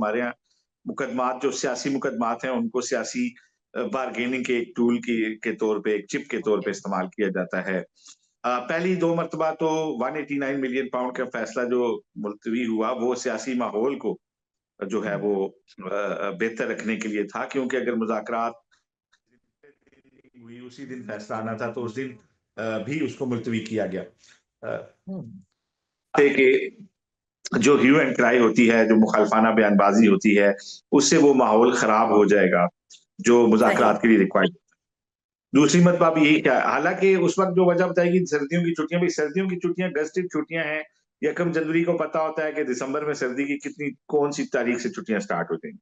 हमारे यहाँ मुकदमात जो सियासी मुकदमात हैं उनको सियासी बार्गेनिंग के एक टूल के तौर पे, एक चिप के तौर पे इस्तेमाल किया जाता है। पहली 2 मर्तबा तो 189 मिलियन पाउंड का फैसला जो मुलतवी हुआ, वो सियासी माहौल को जो है वो बेहतर रखने के लिए था, क्योंकि अगर मुज़ाकरात हुई उसी दिन फैसला आना था, तो उस दिन भी उसको मुलतवी किया गया। कि जो ह्यू एंड क्राई होती है, जो मुखालफाना बयानबाजी होती है, उससे वो माहौल खराब हो जाएगा, जो सही। मुज़ाकरात के लिए रिक्वायर्ड। दूसरी बात यही क्या, हालांकि उस वक्त जो वजह बताएगी सर्दियों की छुट्टियां, भाई सर्दियों की छुट्टियां गस्टेड छुट्टियां हैं। 1 जनवरी को पता होता है कि दिसंबर में सर्दी की कितनी कौन सी तारीख से छुट्टियां स्टार्ट हो जाएंगी,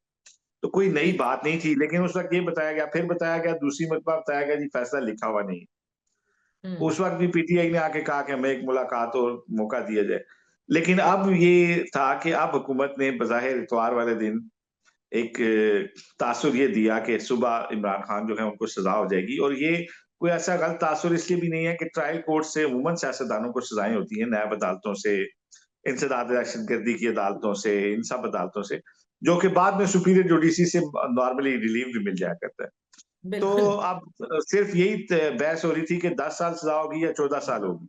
तो कोई नई बिल्कुल। बात नहीं थी। लेकिन उस वक्त ये बताया गया, फिर बताया गया, दूसरी मरतबा बताया गया जी फैसला लिखा हुआ नहीं। हम्म। उस वक्त भी पीटीआई ने आके कहा कि हमें एक मुलाकात और मौका दिया जाए। लेकिन अब ये था कि अब हुकूमत ने बज़ाहिर इतवार वाले दिन एक तासुर ये दिया कि सुबह इमरान खान जो है उनको सजा हो जाएगी, और ये कोई ऐसा गलत तासुर इसलिए भी नहीं है कि ट्रायल कोर्ट से अमूमन सियासतदानों को सजाएं होती हैं, नायब अदालतों से, इंसदाद दहशतगर्दी की अदालतों से, इन सब अदालतों से, जो कि बाद में सुपीरियर जुडिशरी से नॉर्मली रिलीव भी मिल जाया करता है। तो बिल्कुल। अब सिर्फ यही बहस हो रही थी कि 10 साल सजा होगी या 14 साल होगी।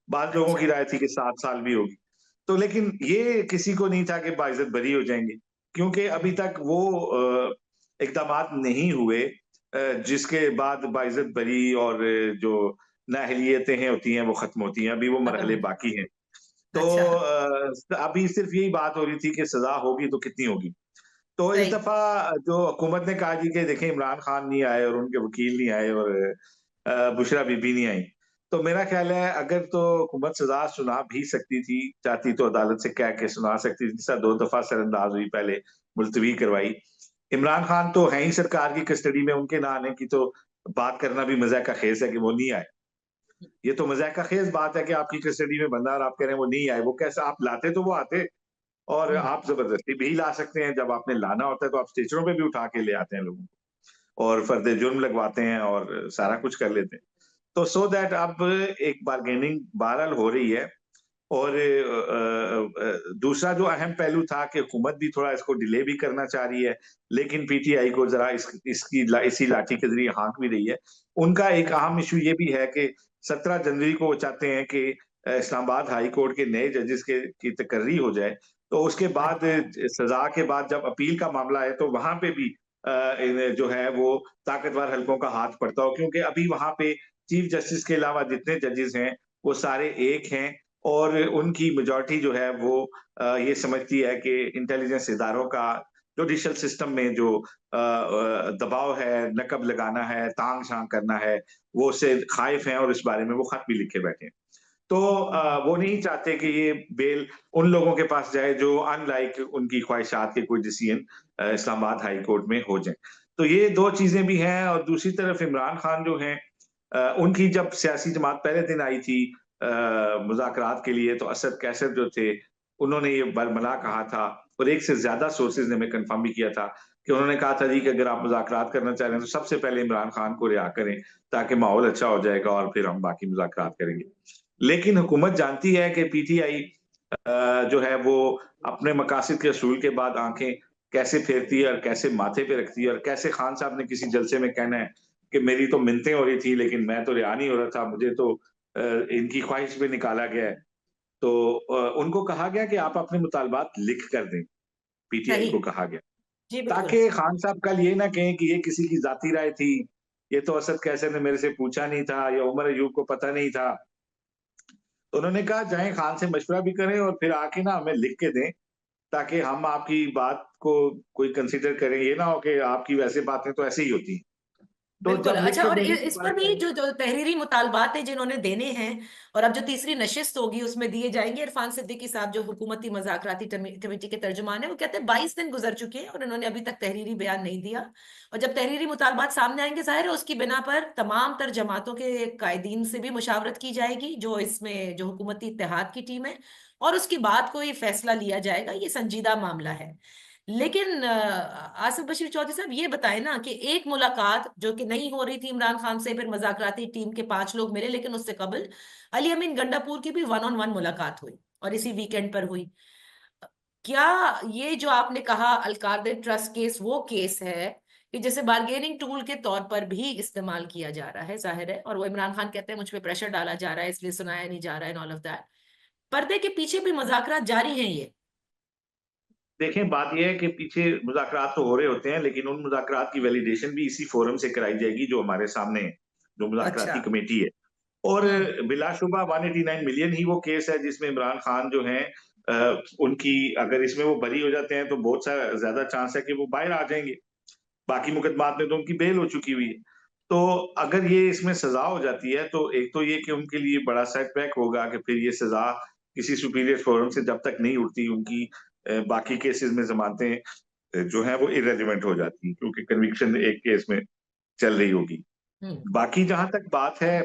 बाद लोगों की अच्छा। राय थी कि 7 साल भी होगी। तो लेकिन ये किसी को नहीं था कि बाइज्जत बरी हो जाएंगे, क्योंकि अभी तक वो इकदामात नहीं हुए जिसके बाद बाइज्जत बरी और जो नाअहलियतें हैं होती हैं वो खत्म होती हैं, अभी वो खत्म मरहले हो गया। बाकी हैं। तो अच्छा। अभी सिर्फ यही बात हो रही थी कि सजा होगी तो कितनी होगी। तो इस सही। दफा जो हुकूमत ने कहा जी कि देखें इमरान खान नहीं आए और उनके वकील नहीं आए और बुशरा बीबी नहीं आई, तो मेरा ख्याल है अगर तो हुकूमत सजा सुना भी सकती थी, चाहती तो अदालत से कह के सुना सकती थी, जिसका 2 दफा सरअंदाज हुई, पहले मुलतवी करवाई। इमरान खान तो है ही सरकार की कस्टडी में, उनके ना आने की तो बात करना भी मजाक का खेस है कि वो नहीं आए। ये तो मजाक का खेस बात है कि आपकी कस्टडी में बंदा और आप कह रहे हैं वो नहीं आए, वो कैसा, आप लाते तो वो आते, और हम्म। आप जबरदस्ती भी ला सकते हैं, जब आपने लाना होता है तो आप स्टेशनों पे भी उठा के ले आते हैं लोगों को और फर्द जुर्म लगवाते हैं और सारा कुछ कर लेते हैं। तो सो दैट अब एक बार्गेनिंग बहरहाल हो रही है। और दूसरा जो अहम पहलू था कि हुकूमत भी थोड़ा इसको डिले भी करना चाह रही है, लेकिन पीटीआई को जरा इसी लाठी के जरिए हाँक भी रही है। उनका एक अच्छा। अहम इशू ये भी है कि 17 जनवरी को वो चाहते हैं कि इस्लामाबाद हाई कोर्ट के नए जजेस की तकर्री हो जाए, तो उसके बाद अच्छा। सजा के बाद जब अपील का मामला है तो वहां पे भी जो है वो ताकतवर हलकों का हाथ पड़ता हो, क्योंकि अभी वहां पे चीफ जस्टिस के अलावा जितने जजेस हैं वो सारे एक हैं, और उनकी मेजॉरिटी जो है वो ये समझती है कि इंटेलिजेंस इदारों का जुडिशल सिस्टम में जो दबाव है, नकब लगाना है, तांग झांक करना है, वो उससे खाइफ हैं और इस बारे में वो खत भी लिखे बैठे हैं। तो वो नहीं चाहते कि ये बेल उन लोगों के पास जाए जो अनलाइक उनकी ख्वाहिशात के कोई डिसीजन इस्लामाबाद हाई कोर्ट में हो जाए। तो ये दो चीजें भी हैं, और दूसरी तरफ इमरान खान जो हैं उनकी जब सियासी जमात पहले दिन आई थी मुज़ाकरात के लिए, तो असद कैसर जो थे, उन्होंने ये बरमला कहा था, और एक से ज़्यादा सोर्सेज़ ने हमें कन्फर्म भी किया था कि उन्होंने कहा था जी कि अगर आप मुज़ाकरात करना चाह रहे हैं, तो सबसे पहले इमरान खान को रिहा करें, ताकि माहौल अच्छा हो जाएगा और फिर हम बाकी मुज़ाकरात करेंगे। लेकिन हुकूमत जानती है कि पीटीआई जो है वो अपने मकासद के असूल के बाद आंखें कैसे फेरती है और कैसे माथे पे रखती है, और कैसे खान साहब ने किसी जलसे में कहना है कि मेरी तो मिन्नतें हो रही थी लेकिन मैं तो रिहा नहीं हो रहा था, मुझे तो इनकी ख्वाहिश पे निकाला गया है। तो उनको कहा गया कि आप अपने मुतालबात लिख कर दें, पीटीआई सही। को कहा गया, जी बिल्कुल। ताकि खान साहब कल ये ना कहें कि ये किसी की जाती राय थी, ये तो असद कैसर ने मेरे से पूछा नहीं था, या उमर अयूब को पता नहीं था। तो उन्होंने कहा जाएं खान से मशवरा भी करें और फिर आके ना हमें लिख के दें, ताकि हम आपकी बात को कोई कंसीडर करें, ये ना हो कि आपकी वैसे बातें तो ऐसे ही होती हैं। तो बिल्कुल। जब लिख अच्छा, के और देने की इस पर बात भी आई, जो तहरीरी मुतालबात है जिन्होंने देने हैं, और अब जो तीसरी नशिस्त होगी उसमें दिए जाएंगे। इरफान सिद्दीकी साहब जो हुकूमती मज़ाकराती कमेटी के तर्जुमान है, वो कहते हैं 22 दिन गुजर चुके हैं और इन्होंने अभी तक तहरीरी बयान नहीं दिया। और जब तहरीरी मुतालबात सामने आएंगे, जाहिर है उसकी बिना पर तमाम तर जमातों के कायदीन से भी मुशावरत की जाएगी, जो इसमें जो हुकूमती इत्तेहाद की टीम है, और उसके बाद कोई फैसला लिया जाएगा। ये संजीदा मामला है। लेकिन आसिफ बशीर चौधरी साहब, ये बताएं ना कि एक मुलाकात जो कि नहीं हो रही थी इमरान खान से, फिर मज़ाकराती टीम के 5 लोग मिले, लेकिन उससे कबल अली अमीन गंडापुर की भी 1-on-1 मुलाकात हुई, और इसी वीकेंड पर हुई। क्या ये जो आपने कहा अलकारदे ट्रस्ट केस वो केस है कि जैसे बार्गेनिंग टूल के तौर पर भी इस्तेमाल किया जा रहा है, जाहिर है, और वो इमरान खान कहते हैं मुझ पे प्रेशर डाला जा रहा है इसलिए सुनाया नहीं जा रहा है, ऑल ऑफ दैट, पर्दे के पीछे भी मुज़ाकरात जारी हैं ये? देखें, बात ये है कि पीछे मुज़ाकरात तो हो रहे होते हैं, लेकिन उन मुज़ाकरात की वैलिडेशन भी इसी फोरम से कराई जाएगी जो हमारे सामने है, जो अच्छा। मुज़ाकराती कमेटी है। और हम्म। बिलाशुबा 189 मिलियन ही वो केस है जिसमें इमरान खान जो हैं उनकी अगर इसमें वो बरी हो जाते हैं तो बहुत सा ज़्यादा चांस है कि वो बाहर आ जाएँगे। बाकी मुकदमात में तो उनकी बेल हो चुकी हुई है। तो अगर ये इसमें सज़ा हो जाती है तो एक तो ये कि उनके लिए बड़ा सेटबैक होगा कि फिर ये सज़ा किसी सुपीरियर फोरम से जब तक नहीं उठती उनकी बाकी केसेज़ में ज़मानतें जो हैं वो इर्रेलेवेंट हो जाती हैं क्योंकि कन्विक्शन एक केस में चल रही होगी। हम्म। बाकी जहाँ तक बात है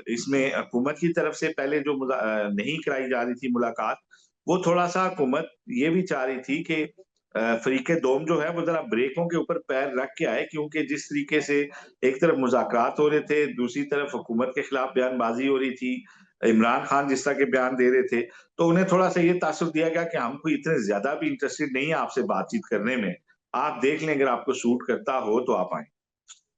इसमें हुकूमत की तरफ से पहले जो नहीं कराई जा रही थी मुलाकात, वो थोड़ा-सा हुकूमत ये भी चाह रही थी कि फ़रीक़-ए-दोम जो है वो ज़रा ब्रेकों के ऊपर पैर रख के आए क्योंकि जिस तरीके से एक तरफ मुज़ाकरात हो रहे थे, दूसरी तरफ हुकूमत के खिलाफ बयानबाज़ी हो रही थी, इमरान खान जिस तरह के बयान दे रहे थे, तो उन्हें थोड़ा-सा ये तासुर दिया गया कि हम कोई इतने ज़्यादा भी इंटरेस्टेड नहीं है आपसे बातचीत करने में। आप देख लें अगर आपको सूट करता हो तो आप आएँ।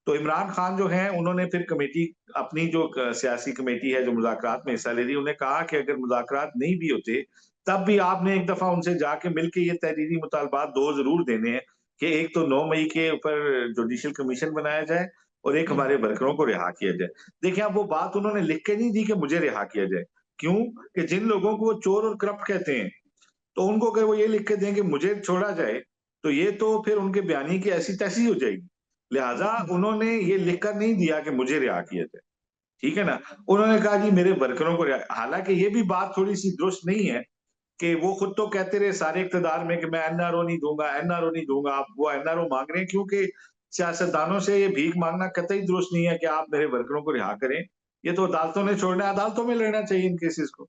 तो इमरान खान जो हैं उन्होंने फिर कमेटी अपनी जो सियासी कमेटी है जो मुज़ाकरात में हिस्सा ले रही है, उन्हें कहा कि अगर मुज़ाकरात नहीं भी होते, तब भी आपने एक दफ़ा उनसे जाके मिलके ये तहरीरी मुतालबात 2 ज़रूर देने हैं कि एक तो 9 मई के ऊपर जुडिशियल कमीशन बनाया जाए और एक हम्म। हमारे वर्करों को रिहा किया जाए। देखिए, अब वो बात उन्होंने लिख के नहीं दी कि मुझे रिहा किया जाए। क्यों? कि जिन लोगों को वो चोर और करप्ट कहते हैं, तो उनको अगर वो ये लिख के दें कि मुझे छोड़ा जाए, तो ये तो फिर उनके बयानी की ऐसी-तैसी हो जाएगी। लिहाज़ा उन्होंने ये लिख कर नहीं दिया कि मुझे रिहा किया जाए, ठीक है ना? उन्होंने कहा जी मेरे वर्करों को रिहा हालाँकि ये भी बात थोड़ी-सी दुरुस्त नहीं है कि वो खुद तो कहते रहे सारे इक़्तिदार में कि मैं एनआरओ नहीं दूँगा, एनआरओ नहीं दूँगा। आप वो एनआरओ माँग रहे हैं क्योंकि सियासतदानों से ये भीख माँगना कतई दुरुस्त नहीं है कि आप मेरे वर्करों को रिहा करें। ये तो अदालतों ने छोड़ना है, अदालतों में लड़ना चाहिए इन केसेज़ को।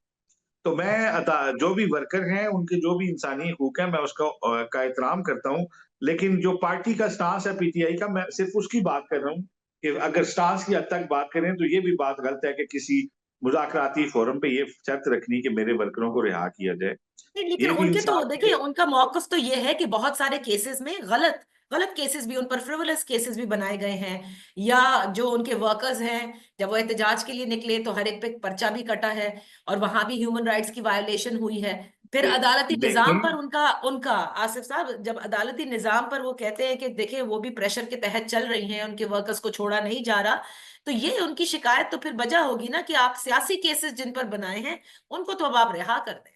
तो मैं जो भी वर्कर हैं, उनके जो भी इंसानी हकूक हैं, मैं उसका का एहतराम करता हूँ। लेकिन जो पार्टी का स्टांस है पीटीआई का, मैं सिर्फ़ उसकी बात कर रहा हूँ कि अगर स्टांस की हद तक बात करें, तो ये भी बात गलत है कि किसी मुज़ाकराती फ़ोरम पे ये शर्त रखनी कि मेरे वर्करों को रिहा किया जाए। नहीं, लेकिन ये भी उनके तो इंसाफ़ देखिए उनका मौकफ तो ये है कि बहुत सारे केसेस में गलत गलत केसेस भी, उन पर फ्रिवोलस केसेस भी बनाए गए हैं, या जो उनके वर्कर्स हैं जब वो एहतजाज के लिए निकले तो हर एक पे पर्चा भी कटा है और वहां भी ह्यूमन राइट्स की वायोलेशन हुई है। फिर दे अदालती निजाम देखें पर उनका उनका आसिफ साहब, जब अदालती निजाम पर वो कहते हैं कि देखिए वो भी प्रेशर के तहत चल रही हैं, उनके वर्कर्स को छोड़ा नहीं जा रहा, तो ये उनकी शिकायत तो फिर वजह होगी ना कि आप सियासी केसेस जिन पर बनाए हैं उनको तो अब आप रिहा कर दें।